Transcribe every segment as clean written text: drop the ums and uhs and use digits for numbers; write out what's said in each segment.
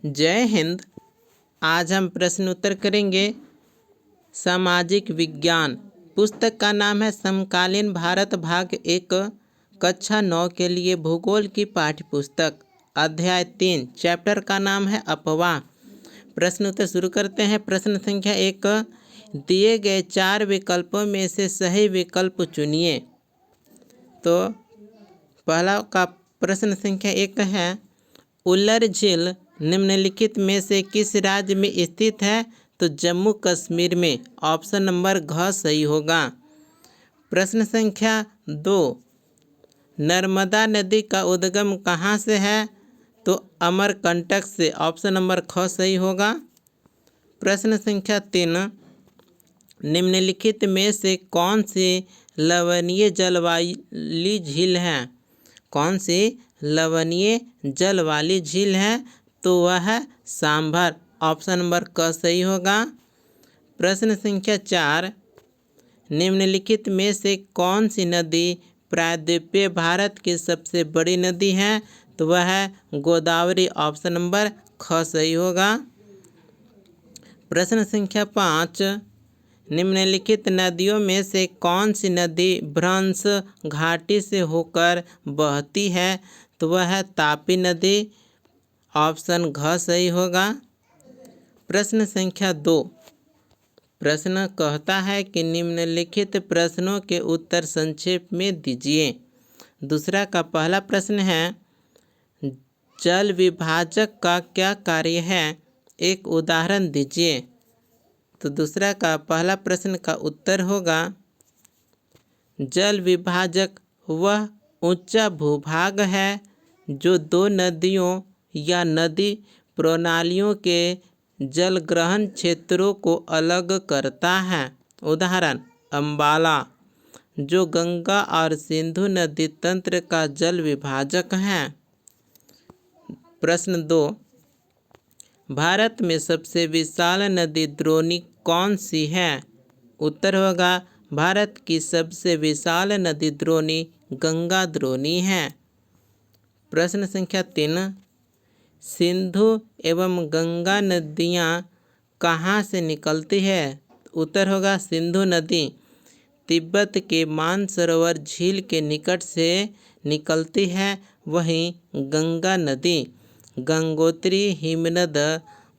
जय हिंद। आज हम प्रश्न उत्तर करेंगे सामाजिक विज्ञान। पुस्तक का नाम है समकालीन भारत भाग 1, कक्षा 9 के लिए भूगोल की पाठ्य पुस्तक। अध्याय 3, चैप्टर का नाम है अपवाह। प्रश्न उत्तर शुरू करते हैं। प्रश्न संख्या 1, दिए गए 4 विकल्पों में से सही विकल्प चुनिए। तो पहला का प्रश्न संख्या 1 है, उल्लर झील निम्नलिखित में से किस राज्य में स्थित है? तो जम्मू कश्मीर में। ऑप्शन नंबर घ सही होगा। प्रश्न संख्या 2, नर्मदा नदी का उद्गम कहाँ से है? तो अमरकंटक से। ऑप्शन नंबर ख सही होगा। प्रश्न संख्या 3, निम्नलिखित में से कौन सी लवणीय जल वाली झील है? कौन सी लवणीय जल वाली झील है? तो वह है सांभर। ऑप्शन नंबर क सही होगा। प्रश्न संख्या 4, निम्नलिखित में से कौन सी नदी प्रायद्वीपीय भारत की सबसे बड़ी नदी है? तो वह है गोदावरी। ऑप्शन नंबर ख सही होगा। प्रश्न संख्या 5, निम्नलिखित नदियों में से कौन सी नदी भ्रंश घाटी से होकर बहती है? तो वह है तापी नदी। ऑप्शन घ सही होगा। प्रश्न संख्या 2, प्रश्न कहता है कि निम्नलिखित प्रश्नों के उत्तर संक्षेप में दीजिए। दूसरा का पहला प्रश्न है, जल विभाजक का क्या कार्य है? एक उदाहरण दीजिए। तो दूसरा का पहला प्रश्न का उत्तर होगा, जल विभाजक वह ऊंचा भूभाग है जो दो नदियों या नदी प्रणालियों के जल ग्रहण क्षेत्रों को अलग करता है। उदाहरण, अम्बाला जो गंगा और सिंधु नदी तंत्र का जल विभाजक है। प्रश्न 2, भारत में सबसे विशाल नदी द्रोणी कौन सी है? उत्तर होगा, भारत की सबसे विशाल नदी द्रोणी गंगा द्रोणी है। प्रश्न संख्या 3, सिंधु एवं गंगा नदियाँ कहाँ से निकलती है? उत्तर होगा, सिंधु नदी तिब्बत के मानसरोवर झील के निकट से निकलती है। वहीं गंगा नदी गंगोत्री हिमनद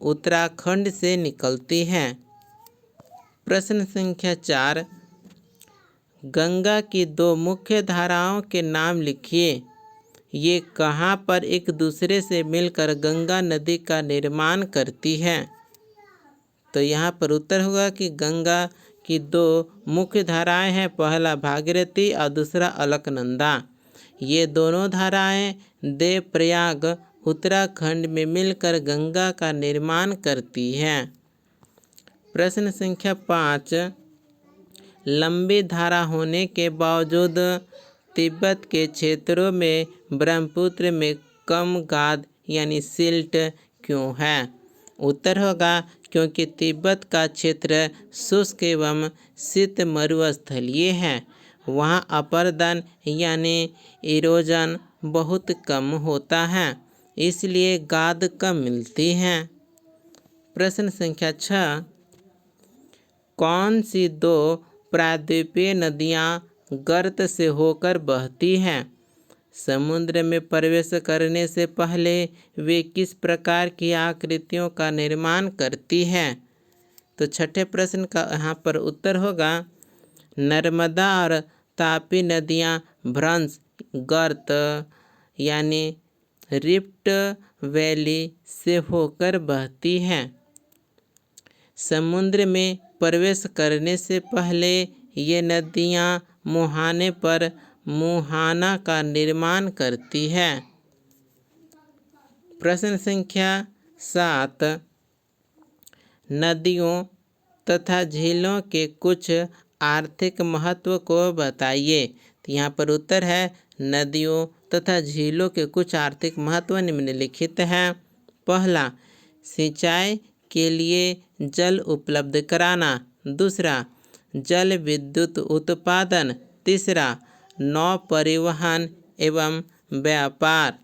उत्तराखंड से निकलती है। प्रश्न संख्या 4, गंगा की दो मुख्य धाराओं के नाम लिखिए। ये कहाँ पर एक दूसरे से मिलकर गंगा नदी का निर्माण करती है? तो यहाँ पर उत्तर होगा कि गंगा की दो मुख्य धाराएं हैं, पहला भागीरथी और दूसरा अलकनंदा। ये दोनों धाराएं देवप्रयाग उत्तराखंड में मिलकर गंगा का निर्माण करती हैं। प्रश्न संख्या 5, लंबी धारा होने के बावजूद तिब्बत के क्षेत्रों में ब्रह्मपुत्र में कम गाद यानी सिल्ट क्यों है? उत्तर होगा, क्योंकि तिब्बत का क्षेत्र शुष्क एवं शीत मरुस्थलीय है। वहाँ अपरदन यानी इरोजन बहुत कम होता है, इसलिए गाद कम मिलती हैं। प्रश्न संख्या 6, कौन सी दो प्रायद्वीपीय नदियाँ गर्त से होकर बहती हैं? समुद्र में प्रवेश करने से पहले वे किस प्रकार की आकृतियों का निर्माण करती हैं? तो छठे प्रश्न का यहाँ पर उत्तर होगा, नर्मदा और तापी नदियाँ भ्रंश गर्त यानी रिफ्ट वैली से होकर बहती हैं। समुद्र में प्रवेश करने से पहले ये नदियाँ मुहाने पर मुहाना का निर्माण करती है। प्रश्न संख्या 7, नदियों तथा झीलों के कुछ आर्थिक महत्व को बताइए। तो यहाँ पर उत्तर है, नदियों तथा झीलों के कुछ आर्थिक महत्व निम्नलिखित हैं। पहला, सिंचाई के लिए जल उपलब्ध कराना। दूसरा, जल विद्युत उत्पादन। तीसरा, नौ परिवहन एवं व्यापार।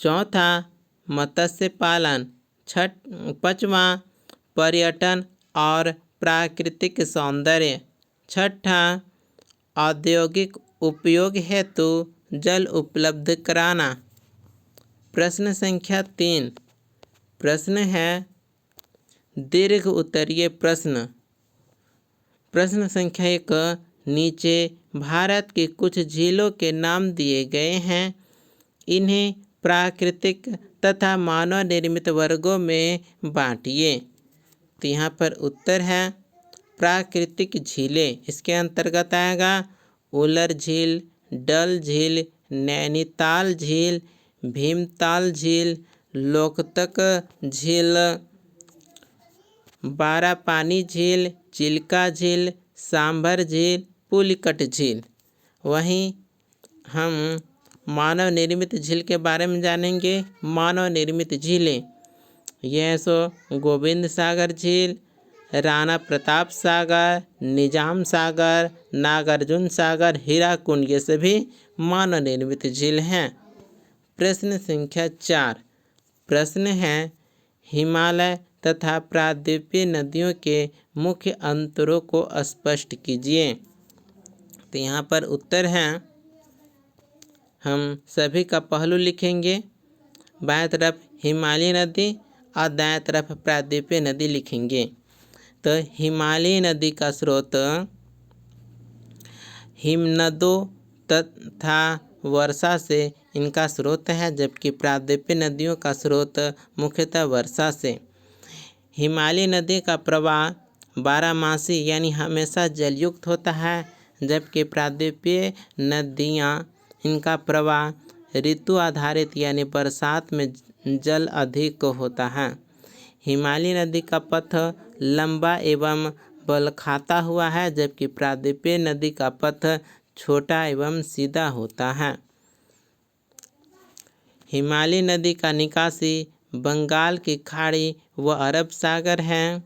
चौथा मत्स्य पालन, पाँचवा पर्यटन और प्राकृतिक सौंदर्य, छठा औद्योगिक उपयोग हेतु जल उपलब्ध कराना। प्रश्न संख्या 3 प्रश्न है दीर्घ उत्तरीय प्रश्न। प्रश्न संख्या 1, नीचे भारत की कुछ झीलों के नाम दिए गए हैं, इन्हें प्राकृतिक तथा मानव निर्मित वर्गों में बांटिए। तो यहाँ पर उत्तर है प्राकृतिक झीलें। इसके अंतर्गत आएगा उलर झील, डल झील, नैनीताल झील, भीमताल झील, लोकतक झील, बारापानी झील, चिल्का झील, सांभर झील, पुलिकट झील। वहीं हम मानव निर्मित झील के बारे में जानेंगे। मानव निर्मित झीलें यह गोविंद सागर झील, राणा प्रताप सागर, निजाम सागर, नागार्जुन सागर, हीराकुंड, ये सभी मानव निर्मित झील हैं। प्रश्न संख्या 4 प्रश्न है हिमालय तथा प्रायद्वीपीय नदियों के मुख्य अंतरों को स्पष्ट कीजिए। तो यहाँ पर उत्तर है, हम सभी का पहलू लिखेंगे। बाएं तरफ हिमालय नदी और दाएं तरफ प्रायद्वीपीय नदी लिखेंगे। तो हिमालय नदी का स्रोत हिमनदों तथा वर्षा से इनका स्रोत है, जबकि प्रायद्वीपीय नदियों का स्रोत मुख्यतः वर्षा से। हिमालय नदी का प्रवाह बारहमासी यानी हमेशा जलयुक्त होता है, जबकि प्रायद्वीपीय नदियाँ इनका प्रवाह ऋतु आधारित यानी बरसात में जल अधिक होता है। हिमालय नदी का पथ लंबा एवं बल खाता हुआ है, जबकि प्रायद्वीपीय नदी का पथ छोटा एवं सीधा होता है। हिमालय नदी का निकासी बंगाल की खाड़ी व अरब सागर है,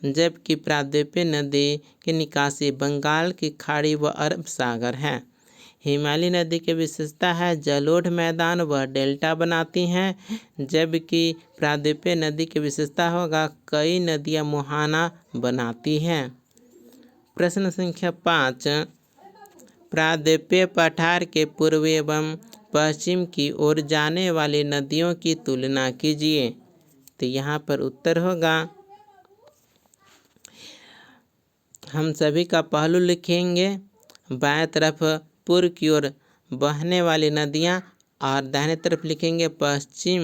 जबकि प्रायद्वीपीय नदी की निकासी बंगाल की खाड़ी व अरब सागर है। हिमालय नदी की विशेषता है जलोढ़ मैदान व डेल्टा बनाती हैं, जबकि प्रायद्वीपीय नदी की विशेषता होगा कई नदियां मुहाना बनाती हैं। प्रश्न संख्या 5 प्रायद्वीपीय पठार के पूर्व एवं पश्चिम की ओर जाने वाली नदियों की तुलना कीजिए। तो यहाँ पर उत्तर होगा, हम सभी का पहलू लिखेंगे। बाएं तरफ पूर्व की ओर बहने वाली नदियाँ और दाहिने तरफ लिखेंगे पश्चिम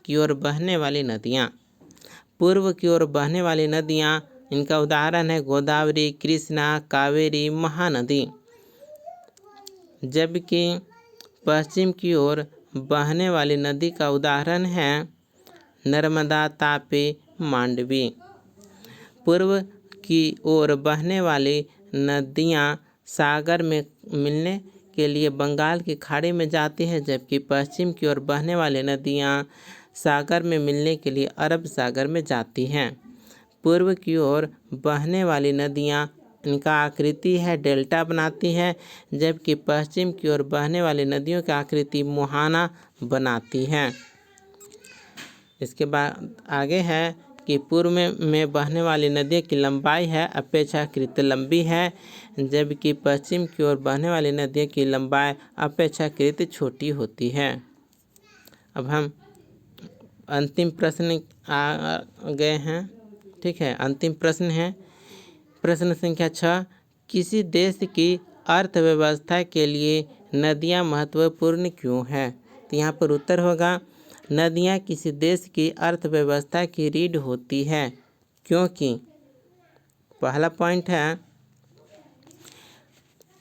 की ओर बहने वाली नदियाँ। पूर्व की ओर बहने वाली नदियाँ, इनका उदाहरण है गोदावरी, कृष्णा, कावेरी, महानदी। जबकि पश्चिम की ओर बहने वाली नदी का उदाहरण है नर्मदा, तापी, मांडवी। पूर्व की ओर बहने वाली नदियाँ सागर में मिलने के लिए बंगाल की खाड़ी में जाती हैं, जबकि पश्चिम की ओर बहने वाली नदियाँ सागर में मिलने के लिए अरब सागर में जाती हैं। पूर्व की ओर बहने वाली नदियाँ, इनका आकृति है डेल्टा बनाती है, जबकि पश्चिम की ओर बहने वाली नदियों की आकृति मुहाना बनाती हैं। इसके बाद आगे है कि पूर्व में बहने वाली नदियों की लंबाई है अपेक्षाकृत लंबी है, जबकि पश्चिम की ओर बहने वाली नदियों की लंबाई अपेक्षाकृत छोटी होती है। अब हम अंतिम प्रश्न आ गए हैं। ठीक है, अंतिम प्रश्न है प्रश्न संख्या 6 किसी देश की अर्थव्यवस्था के लिए नदियाँ महत्वपूर्ण क्यों हैं? तो यहाँ पर उत्तर होगा, नदियाँ किसी देश की अर्थव्यवस्था की रीढ़ होती है, क्योंकि पहला पॉइंट है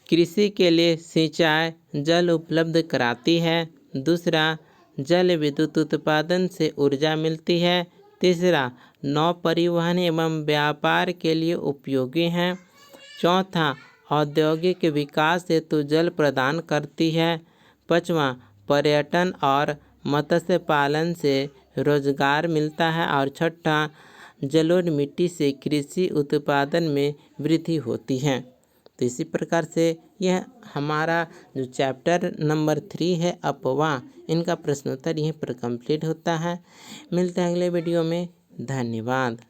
कृषि के लिए सिंचाई जल उपलब्ध कराती है। दूसरा, जल विद्युत उत्पादन से ऊर्जा मिलती है। तीसरा, नौ परिवहन एवं व्यापार के लिए उपयोगी हैं। चौथा, औद्योगिक विकास हेतु जल प्रदान करती है। पाँचवा, पर्यटन और मत्स्य पालन से रोजगार मिलता है। और छठा, जलोढ़ मिट्टी से कृषि उत्पादन में वृद्धि होती है। तो इसी प्रकार से यह हमारा जो चैप्टर नंबर 3 है अपवाह, इनका प्रश्नोत्तर यहीं पर कंप्लीट होता है। मिलते हैं अगले वीडियो में। धन्यवाद।